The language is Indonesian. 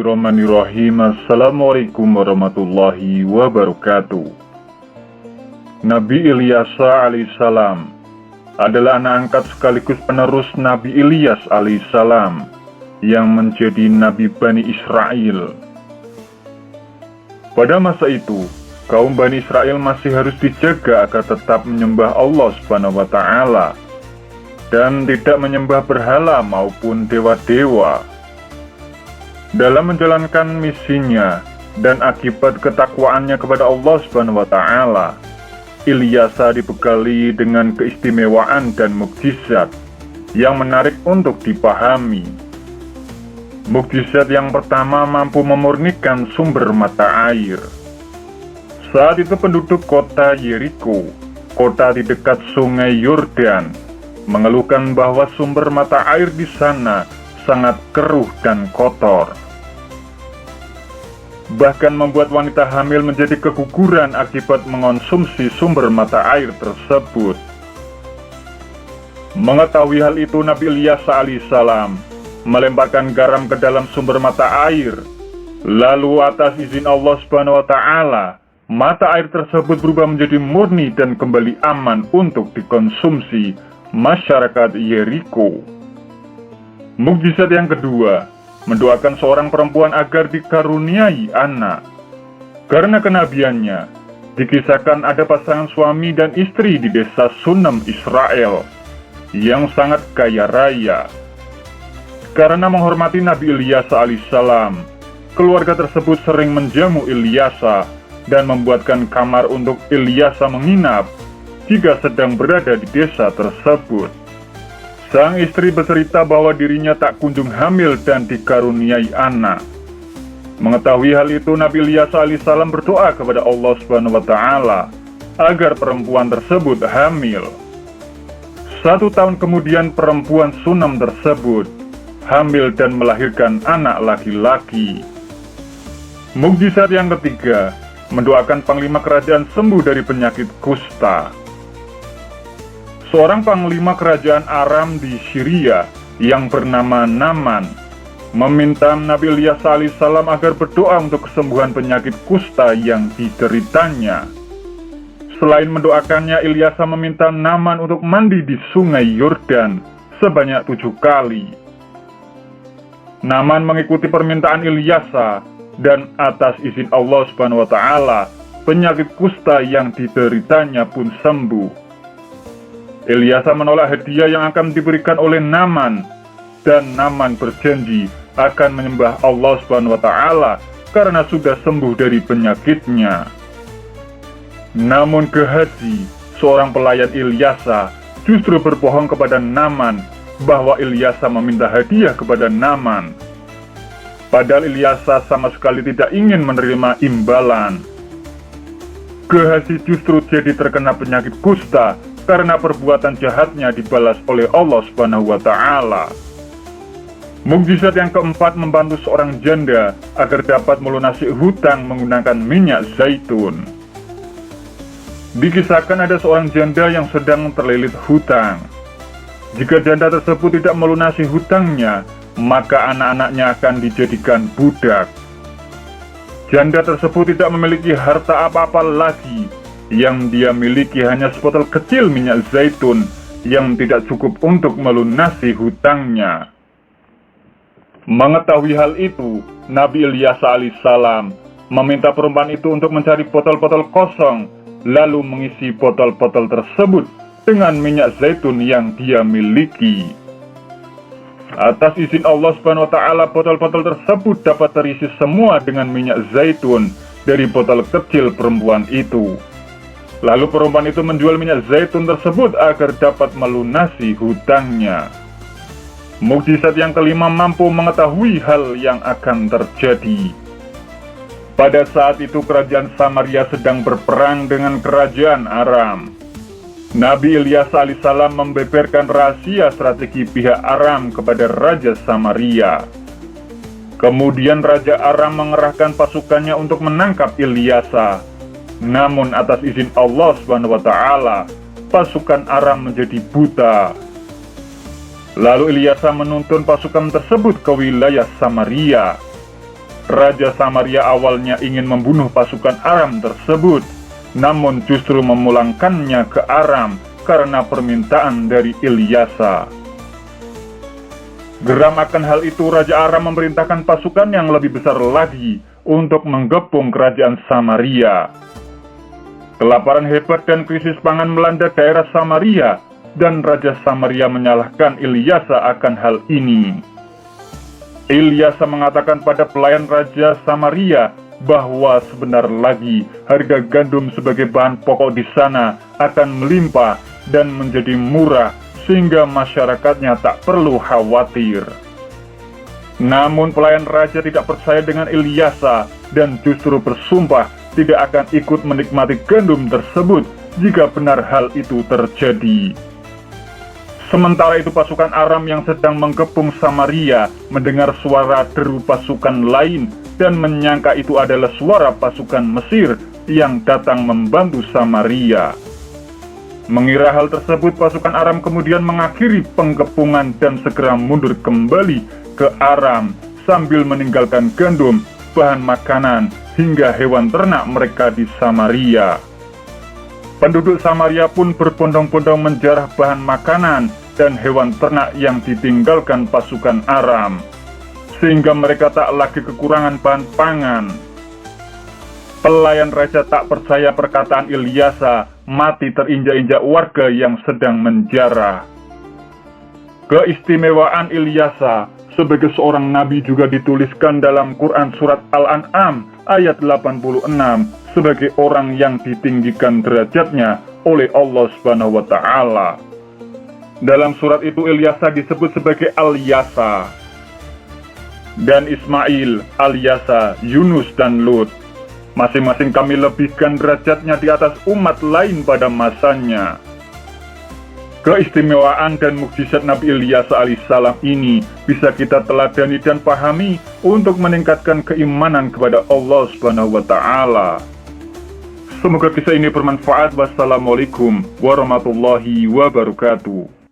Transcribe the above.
Bismillahirrahmanirrahim. Assalamualaikum warahmatullahi wabarakatuh. Nabi Ilyas alaihissalam adalah anak angkat sekaligus penerus Nabi Ilyas alaihissalam yang menjadi Nabi Bani Israel. Pada masa itu, kaum Bani Israel masih harus dijaga agar tetap menyembah Allah Subhanahu wa Ta'ala dan tidak menyembah berhala maupun dewa-dewa. Dalam menjalankan misinya dan akibat ketakwaannya kepada Allah Subhanahu wa Ta'ala, Ilyas dibekali dengan keistimewaan dan mukjizat yang menarik untuk dipahami. Mukjizat yang pertama mampu memurnikan sumber mata air. Saat itu penduduk kota Yeriko, kota di dekat sungai Yordan, mengeluhkan bahwa sumber mata air di sana sangat keruh dan kotor. Bahkan membuat wanita hamil menjadi keguguran akibat mengonsumsi sumber mata air tersebut. Mengetahui hal itu, Nabi Ilyas alaihissalam melemparkan garam ke dalam sumber mata air. Lalu atas izin Allah Subhanahu wa Ta'ala, mata air tersebut berubah menjadi murni dan kembali aman untuk dikonsumsi masyarakat Yeriko. Mukjizat yang kedua, mendoakan seorang perempuan agar dikaruniai anak. Karena kenabiannya, dikisahkan ada pasangan suami dan istri di desa Sunem, Israel, yang sangat kaya raya. Karena menghormati Nabi Ilyas alaihissalam, keluarga tersebut sering menjamu Ilyas dan membuatkan kamar untuk Ilyas menginap jika sedang berada di desa tersebut. Sang istri bercerita bahwa dirinya tak kunjung hamil dan dikaruniai anak. Mengetahui hal itu, Nabi Ilyas alaihissalam berdoa kepada Allah Subhanahu wa Ta'ala agar perempuan tersebut hamil. 1 tahun kemudian perempuan Sunem tersebut hamil dan melahirkan anak laki-laki. Mukjizat yang ketiga, mendoakan panglima kerajaan sembuh dari penyakit kusta. Seorang panglima kerajaan Aram di Syria yang bernama Naaman meminta Nabi Ilyas alaihissalam agar berdoa untuk kesembuhan penyakit kusta yang dideritanya. Selain mendoakannya, Ilyas meminta Naaman untuk mandi di sungai Yordan sebanyak 7 kali. Naaman mengikuti permintaan Ilyas dan atas izin Allah Subhanahu wa Ta'ala, penyakit kusta yang dideritanya pun sembuh. Ilyas menolak hadiah yang akan diberikan oleh Naaman, dan Naaman berjanji akan menyembah Allah Subhanahu wa Ta'ala karena sudah sembuh dari penyakitnya. Namun Gehazi, seorang pelayan Ilyas, justru berbohong kepada Naaman bahwa Ilyas meminta hadiah kepada Naaman. Padahal Ilyas sama sekali tidak ingin menerima imbalan. Gehazi justru jadi terkena penyakit kusta karena perbuatan jahatnya dibalas oleh Allah Subhanahu wa Ta'ala. Mukjizat yang keempat, membantu seorang janda agar dapat melunasi hutang menggunakan minyak zaitun. Dikisahkan ada seorang janda yang sedang terlilit hutang. Jika janda tersebut tidak melunasi hutangnya, maka anak-anaknya akan dijadikan budak. Janda tersebut tidak memiliki harta apa-apa lagi. Yang dia miliki hanya sebotol kecil minyak zaitun yang tidak cukup untuk melunasi hutangnya. Mengetahui hal itu, Nabi Ilyas alaihissalam meminta perempuan itu untuk mencari botol-botol kosong, lalu mengisi botol-botol tersebut dengan minyak zaitun yang dia miliki. Atas izin Allah Subhanahu wa Ta'ala, botol-botol tersebut dapat terisi semua dengan minyak zaitun dari botol kecil perempuan itu. Lalu perempuan itu menjual minyak zaitun tersebut agar dapat melunasi hutangnya. Mukjizat yang kelima, mampu mengetahui hal yang akan terjadi. Pada saat itu kerajaan Samaria sedang berperang dengan kerajaan Aram. Nabi Ilyas alaihissalam membeberkan rahasia strategi pihak Aram kepada Raja Samaria. Kemudian Raja Aram mengerahkan pasukannya untuk menangkap Ilyas. Namun atas izin Allah Subhanahu wa Ta'ala, pasukan Aram menjadi buta. Lalu Ilyas menuntun pasukan tersebut ke wilayah Samaria. Raja Samaria awalnya ingin membunuh pasukan Aram tersebut, namun justru memulangkannya ke Aram karena permintaan dari Ilyasa. Geram akan hal itu, Raja Aram memerintahkan pasukan yang lebih besar lagi untuk menggepung kerajaan Samaria. Kelaparan hebat dan krisis pangan melanda daerah Samaria, dan Raja Samaria menyalahkan Ilyasa akan hal ini. Ilyasa mengatakan pada pelayan Raja Samaria bahwa sebentar lagi harga gandum sebagai bahan pokok di sana akan melimpah dan menjadi murah, sehingga masyarakatnya tak perlu khawatir. Namun pelayan raja tidak percaya dengan Ilyasa dan justru bersumpah tidak akan ikut menikmati gandum tersebut jika benar hal itu terjadi. Sementara itu pasukan Aram yang sedang mengepung Samaria mendengar suara deru pasukan lain dan menyangka itu adalah suara pasukan Mesir yang datang membantu Samaria. Mengira hal tersebut, pasukan Aram kemudian mengakhiri penggepungan dan segera mundur kembali ke Aram sambil meninggalkan gandum, bahan makanan, hingga hewan ternak mereka di Samaria. Penduduk Samaria pun berbondong-bondong menjarah bahan makanan dan hewan ternak yang ditinggalkan pasukan Aram, sehingga mereka tak lagi kekurangan bahan pangan. Pelayan raja tak percaya perkataan Ilyasa, mati terinjak-injak warga yang sedang menjarah. Keistimewaan Ilyasa sebagai seorang nabi juga dituliskan dalam Quran Surat Al-An'am ayat 86 sebagai orang yang ditinggikan derajatnya oleh Allah Subhanahu wa Ta'ala. Dalam surat itu Ilyasa disebut sebagai Al-Yasa, dan Ismail, Al-Yasa, Yunus, dan Lut. Masing-masing kami lebihkan derajatnya di atas umat lain pada masanya. Keistimewaan dan mukjizat Nabi Ilyasa alaihissalam ini bisa kita teladani dan pahami untuk meningkatkan keimanan kepada Allah Subhanahu wa Ta'ala. Semoga kisah ini bermanfaat. Wassalamualaikum warahmatullahi wabarakatuh.